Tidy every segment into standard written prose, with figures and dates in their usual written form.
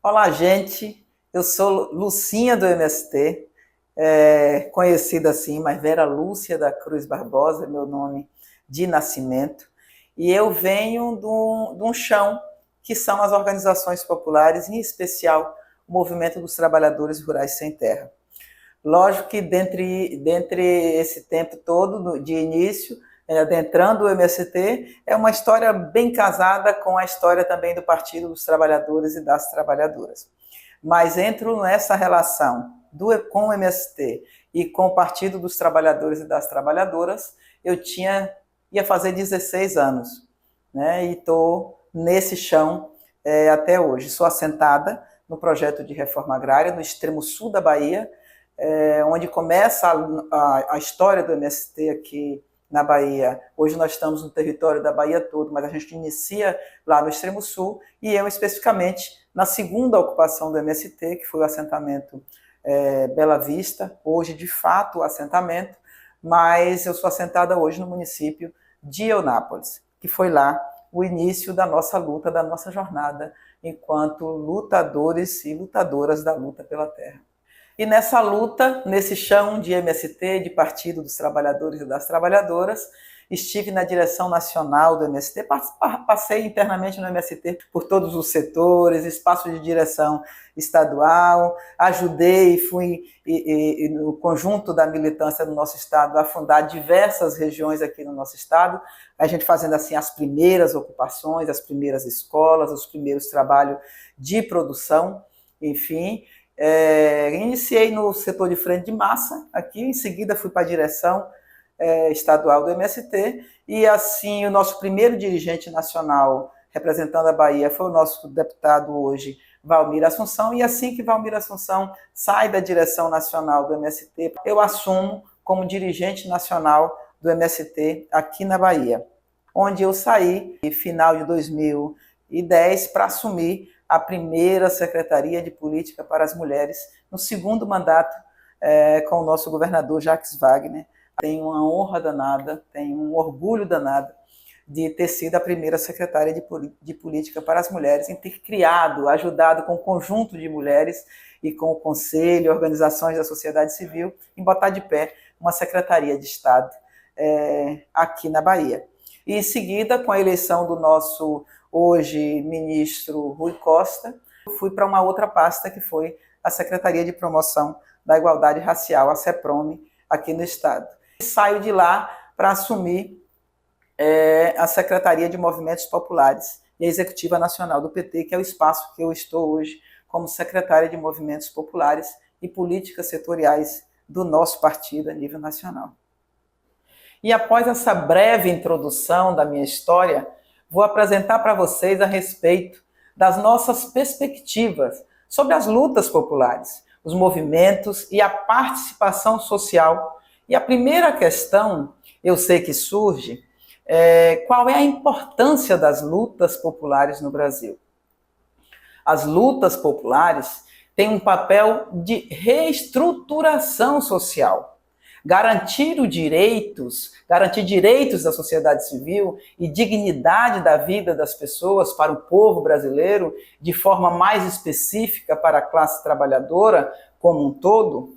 Olá, gente. Eu sou Lucinha do MST, conhecida assim, mas Vera Lúcia da Cruz Barbosa, é meu nome de nascimento. E eu venho de um chão que são as organizações populares, em especial o Movimento dos Trabalhadores Rurais Sem Terra. Lógico que dentre esse tempo todo, de início, adentrando o MST, é uma história bem casada com a história também do Partido dos Trabalhadores e das Trabalhadoras. Mas entro nessa relação com o MST e com o Partido dos Trabalhadores e das Trabalhadoras, ia fazer 16 anos, né? E estou nesse chão até hoje. Sou assentada no projeto de reforma agrária no extremo sul da Bahia, onde começa a história do MST aqui na Bahia. Hoje nós estamos no território da Bahia todo, mas a gente inicia lá no extremo sul, e eu especificamente na segunda ocupação do MST, que foi o assentamento Bela Vista, hoje de fato o assentamento, mas eu sou assentada hoje no município de Eunápolis, que foi lá o início da nossa luta, da nossa jornada, enquanto lutadores e lutadoras da luta pela terra. E nessa luta, nesse chão de MST, de Partido dos Trabalhadores e das Trabalhadoras, estive na direção nacional do MST, passei internamente no MST por todos os setores, espaço de direção estadual, ajudei, fui no conjunto da militância do nosso estado a fundar diversas regiões aqui no nosso estado, a gente fazendo assim as primeiras ocupações, as primeiras escolas, os primeiros trabalhos de produção, enfim. Iniciei no setor de frente de massa aqui, em seguida fui para a direção estadual do MST, e assim o nosso primeiro dirigente nacional representando a Bahia foi o nosso deputado hoje, Valmir Assunção, e assim que Valmir Assunção sai da direção nacional do MST, eu assumo como dirigente nacional do MST aqui na Bahia, onde eu saí no final de 2010 para assumir a primeira Secretaria de Política para as Mulheres, no segundo mandato com o nosso governador Jacques Wagner. Tenho uma honra danada, tenho um orgulho danado de ter sido a primeira secretária de Política para as Mulheres, em ter criado, ajudado com um conjunto de mulheres e com o Conselho, organizações da sociedade civil, em botar de pé uma Secretaria de Estado aqui na Bahia. E em seguida, com a eleição do nosso hoje ministro Rui Costa, fui para uma outra pasta que foi a Secretaria de Promoção da Igualdade Racial, a CEPROME, aqui no estado. E saio de lá para assumir a Secretaria de Movimentos Populares e a Executiva Nacional do PT, que é o espaço que eu estou hoje como secretária de Movimentos Populares e Políticas Setoriais do nosso partido a nível nacional. E após essa breve introdução da minha história, vou apresentar para vocês a respeito das nossas perspectivas sobre as lutas populares, os movimentos e a participação social. E a primeira questão, eu sei que surge, qual é a importância das lutas populares no Brasil? As lutas populares têm um papel de reestruturação social, garantir direitos da sociedade civil e dignidade da vida das pessoas para o povo brasileiro, de forma mais específica para a classe trabalhadora como um todo,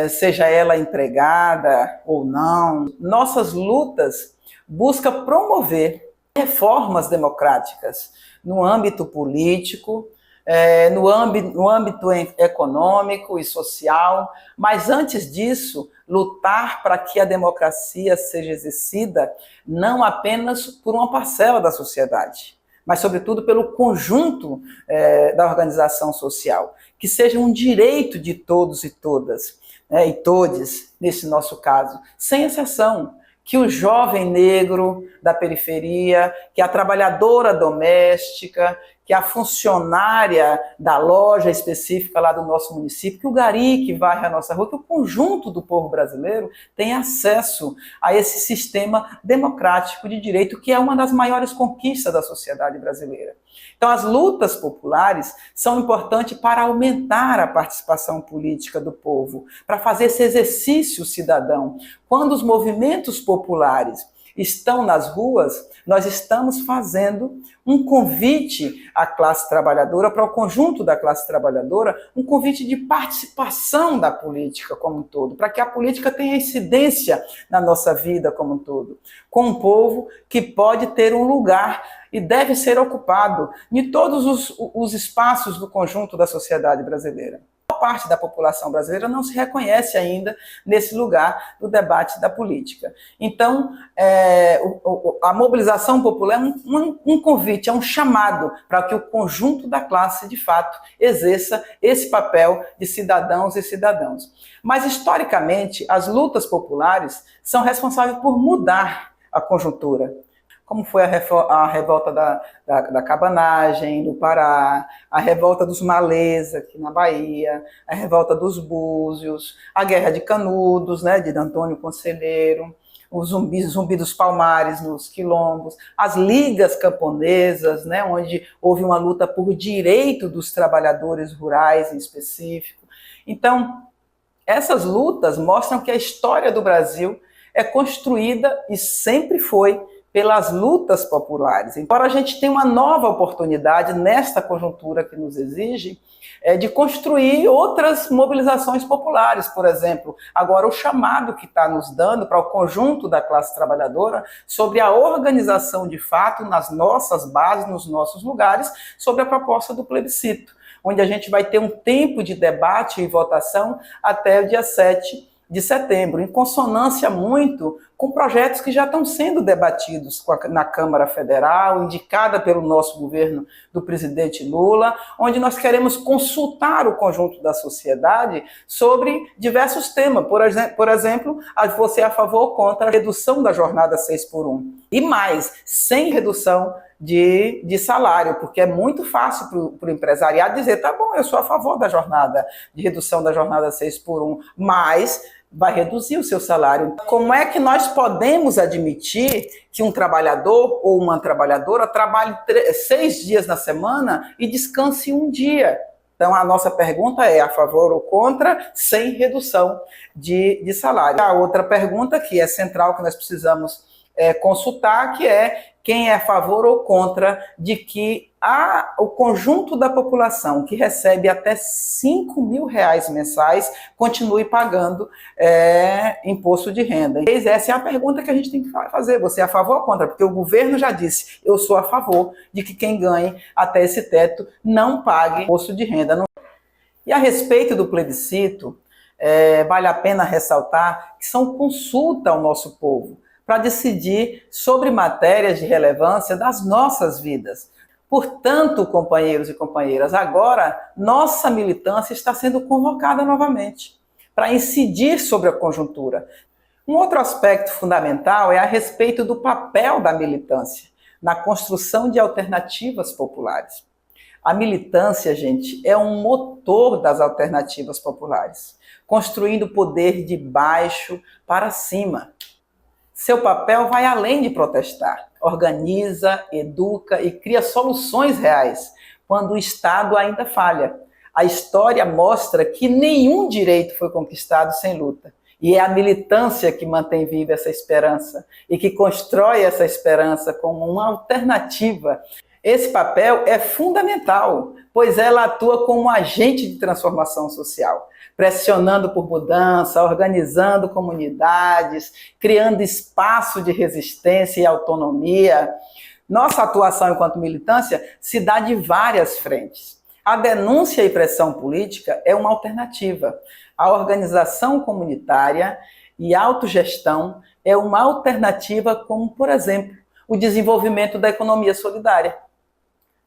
seja ela empregada ou não. Nossas lutas buscam promover reformas democráticas no âmbito político, no âmbito econômico e social, mas antes disso, lutar para que a democracia seja exercida não apenas por uma parcela da sociedade, mas sobretudo pelo conjunto da organização social, que seja um direito de todos e todas, e todes, nesse nosso caso, sem exceção, que o jovem negro da periferia, que a trabalhadora doméstica, que a funcionária da loja específica lá do nosso município, que o gari que varre a nossa rua, que o conjunto do povo brasileiro tem acesso a esse sistema democrático de direito, que é uma das maiores conquistas da sociedade brasileira. Então, as lutas populares são importantes para aumentar a participação política do povo, para fazer esse exercício cidadão. Quando os movimentos populares estão nas ruas, nós estamos fazendo um convite à classe trabalhadora, para o conjunto da classe trabalhadora, um convite de participação da política como um todo, para que a política tenha incidência na nossa vida como um todo, com um povo que pode ter um lugar e deve ser ocupado em todos os espaços do conjunto da sociedade brasileira. Parte da população brasileira não se reconhece ainda nesse lugar do debate da política. Então, a mobilização popular é um convite, é um chamado para que o conjunto da classe, de fato, exerça esse papel de cidadãos e cidadãos. Mas, historicamente, as lutas populares são responsáveis por mudar a conjuntura, como foi a revolta da cabanagem no Pará, a revolta dos malês aqui na Bahia, a revolta dos búzios, a guerra de Canudos, né, de Antônio Conselheiro, o zumbi dos palmares nos quilombos, as ligas camponesas, né, onde houve uma luta por direito dos trabalhadores rurais em específico. Então, essas lutas mostram que a história do Brasil é construída e sempre foi pelas lutas populares. Embora a gente tenha uma nova oportunidade nesta conjuntura que nos exige de construir outras mobilizações populares, por exemplo, agora o chamado que está nos dando para o conjunto da classe trabalhadora sobre a organização de fato nas nossas bases, nos nossos lugares, sobre a proposta do plebiscito, onde a gente vai ter um tempo de debate e votação até o dia 7 de setembro, em consonância muito com projetos que já estão sendo debatidos na Câmara Federal, indicada pelo nosso governo do presidente Lula, onde nós queremos consultar o conjunto da sociedade sobre diversos temas. Por exemplo, você é a favor ou contra a redução da jornada 6x1. E mais, sem redução de salário, porque é muito fácil para o empresariado dizer, tá bom, eu sou a favor da jornada, de redução da jornada 6x1, mas vai reduzir o seu salário. Como é que nós podemos admitir que um trabalhador ou uma trabalhadora trabalhe 6 dias na semana e descanse um dia? Então, a nossa pergunta é a favor ou contra, sem redução de salário. A outra pergunta, que é central, que nós precisamos consultar, que é quem é a favor ou contra de que o conjunto da população que recebe até R$5.000 mensais continue pagando imposto de renda. E essa é a pergunta que a gente tem que fazer. Você é a favor ou contra? Porque o governo já disse, eu sou a favor de que quem ganhe até esse teto não pague imposto de renda. E a respeito do plebiscito, vale a pena ressaltar que são consulta ao nosso povo para decidir sobre matérias de relevância das nossas vidas. Portanto, companheiros e companheiras, agora nossa militância está sendo convocada novamente para incidir sobre a conjuntura. Um outro aspecto fundamental é a respeito do papel da militância na construção de alternativas populares. A militância, gente, é um motor das alternativas populares, construindo poder de baixo para cima. Seu papel vai além de protestar, organiza, educa e cria soluções reais, quando o Estado ainda falha. A história mostra que nenhum direito foi conquistado sem luta. E é a militância que mantém viva essa esperança e que constrói essa esperança como uma alternativa. Esse papel é fundamental, pois ela atua como um agente de transformação social, pressionando por mudança, organizando comunidades, criando espaço de resistência e autonomia. Nossa atuação enquanto militância se dá de várias frentes. A denúncia e pressão política é uma alternativa. A organização comunitária e autogestão é uma alternativa, como, por exemplo, o desenvolvimento da economia solidária.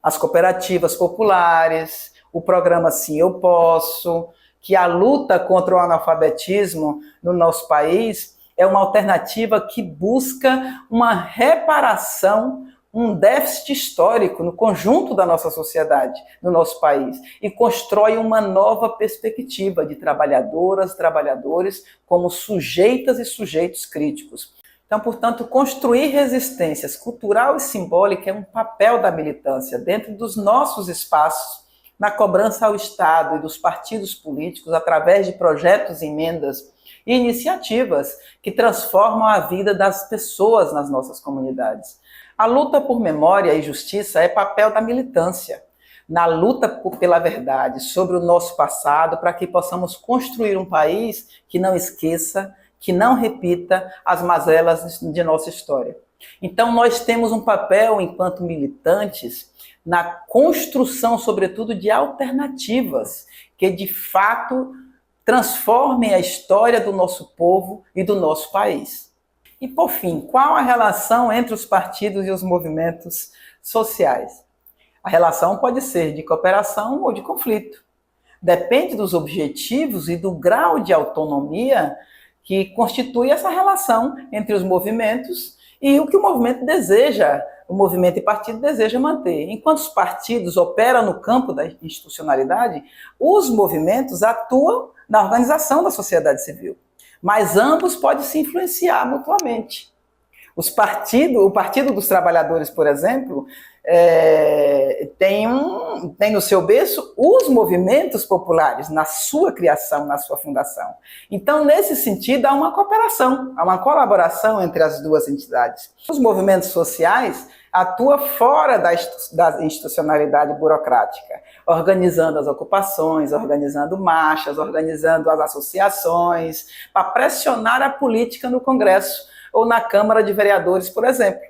As cooperativas populares, o programa Sim Eu Posso, que a luta contra o analfabetismo no nosso país é uma alternativa que busca uma reparação, um déficit histórico no conjunto da nossa sociedade, no nosso país, e constrói uma nova perspectiva de trabalhadoras e trabalhadores como sujeitas e sujeitos críticos. Então, portanto, construir resistências cultural e simbólica é um papel da militância dentro dos nossos espaços, na cobrança ao Estado e dos partidos políticos através de projetos, emendas e iniciativas que transformam a vida das pessoas nas nossas comunidades. A luta por memória e justiça é papel da militância, na luta pela verdade sobre o nosso passado, para que possamos construir um país que não esqueça, que não repita as mazelas de nossa história. Então nós temos um papel, enquanto militantes, na construção, sobretudo, de alternativas que, de fato, transformem a história do nosso povo e do nosso país. E, por fim, qual a relação entre os partidos e os movimentos sociais? A relação pode ser de cooperação ou de conflito. Depende dos objetivos e do grau de autonomia que constitui essa relação entre os movimentos e o que o movimento deseja, o movimento e partido deseja manter. Enquanto os partidos operam no campo da institucionalidade, os movimentos atuam na organização da sociedade civil. Mas ambos podem se influenciar mutuamente. O Partido dos Trabalhadores, por exemplo, tem no seu berço os movimentos populares, na sua criação, na sua fundação. Então, nesse sentido, há uma cooperação, há uma colaboração entre as duas entidades. Os movimentos sociais atuam fora da institucionalidade burocrática, organizando as ocupações, organizando marchas, organizando as associações, para pressionar a política no Congresso ou na Câmara de Vereadores, por exemplo.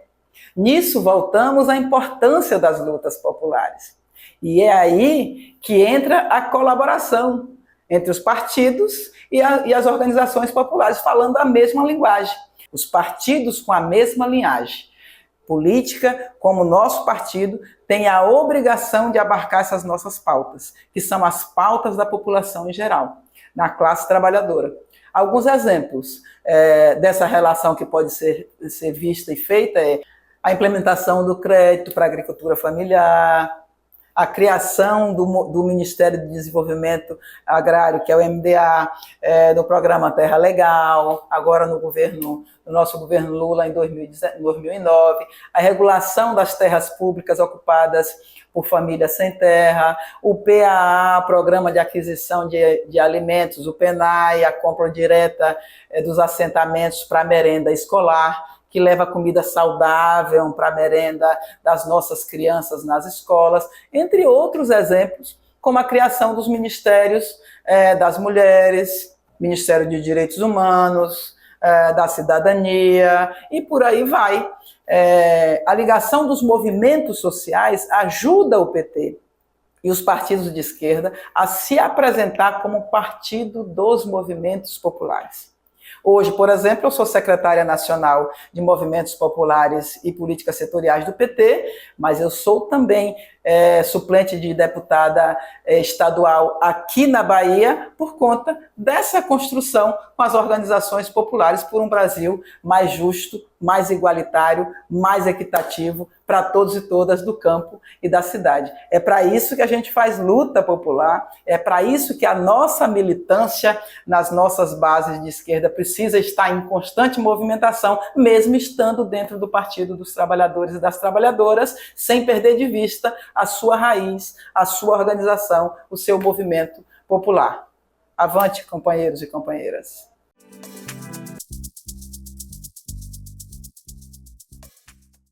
Nisso voltamos à importância das lutas populares. E é aí que entra a colaboração entre os partidos e as organizações populares, falando a mesma linguagem. Os partidos com a mesma linhagem política, como o nosso partido, tem a obrigação de abarcar essas nossas pautas, que são as pautas da população em geral, na classe trabalhadora. Alguns exemplos dessa relação que pode ser vista e feita é a implementação do crédito para a agricultura familiar, a criação do Ministério do Desenvolvimento Agrário, que é o MDA, no programa Terra Legal, agora no nosso governo Lula, em 2009, a regulação das terras públicas ocupadas por famílias sem terra, o PAA, Programa de Aquisição de Alimentos, o PENAI, a compra direta dos assentamentos para a merenda escolar, que leva comida saudável para a merenda das nossas crianças nas escolas, entre outros exemplos, como a criação dos ministérios das mulheres, Ministério de Direitos Humanos, da Cidadania, e por aí vai. A ligação dos movimentos sociais ajuda o PT e os partidos de esquerda a se apresentar como partido dos movimentos populares. Hoje, por exemplo, eu sou secretária nacional de Movimentos Populares e Políticas Setoriais do PT, mas eu sou também suplente de deputada estadual aqui na Bahia por conta dessa construção com as organizações populares por um Brasil mais justo, mais igualitário, mais equitativo para todos e todas do campo e da cidade. É para isso que a gente faz luta popular, é para isso que a nossa militância nas nossas bases de esquerda precisa estar em constante movimentação, mesmo estando dentro do Partido dos Trabalhadores e das Trabalhadoras, sem perder de vista a sua raiz, a sua organização, o seu movimento popular. Avante, companheiros e companheiras!